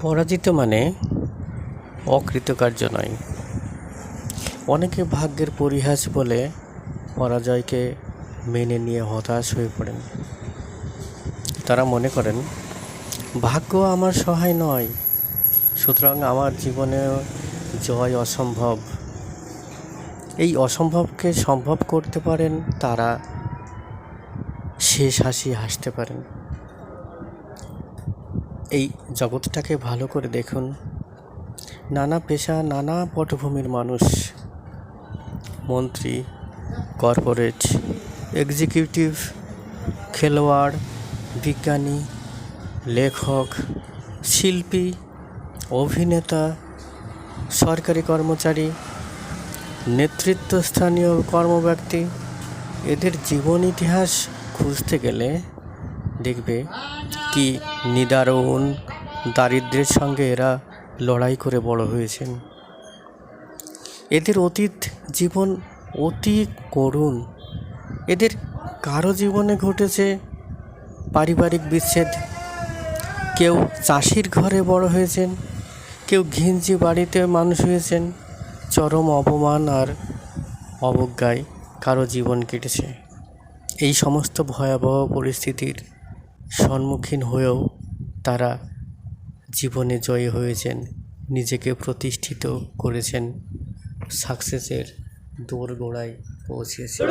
পরাজিত মানে অকৃতকার্য নয়। অনেকে ভাগ্যের পরিহাস বলে পরাজয়কে মেনে নিয়ে হতাশ হয়ে পড়েন। তারা মনে করেন ভাগ্য আমার সহায় নয়, সুতরাং আমার জীবনে জয় অসম্ভব। এই অসম্ভবকে সম্ভব করতে পারেন তারা শেষ হাসি হাসতে পারেন। এই জগৎটাকে ভালো করে দেখুন, নানা পেশা, নানা পটভূমির মানুষ, মন্ত্রী, কর্পোরেট, এক্সিকিউটিভ, খেলোয়াড়, বিজ্ঞানী, লেখক, শিল্পী, অভিনেতা, সরকারি কর্মচারী, নেতৃত্বস্থানীয় কর্মব্যক্তি, এদের জীবন ইতিহাস খুঁজতে গেলে দেখবে কি নিদারুণ দারিদ্র্যের সঙ্গে এরা লড়াই করে বড় হয়েছেন। এদের অতীত জীবন অতি করুণ। এদের কারো জীবনে ঘটেছে পারিবারিক বিচ্ছেদ, কেউ চাষির ঘরে বড় হয়েছেন, কেউ ঘিঞ্জি বাড়িতে মানুষ হয়েছেন। চরম অপমান আর অবজ্ঞায় কারো জীবন কেটেছে। এই সমস্ত ভয়াবহ পরিস্থিতির সম্মুখীন হয়েও তারা জীবনে জয়ী হয়েছেন, নিজেকে প্রতিষ্ঠিত করেছেন, সাকসেসের দোরগোড়ায় পৌঁছেছেন।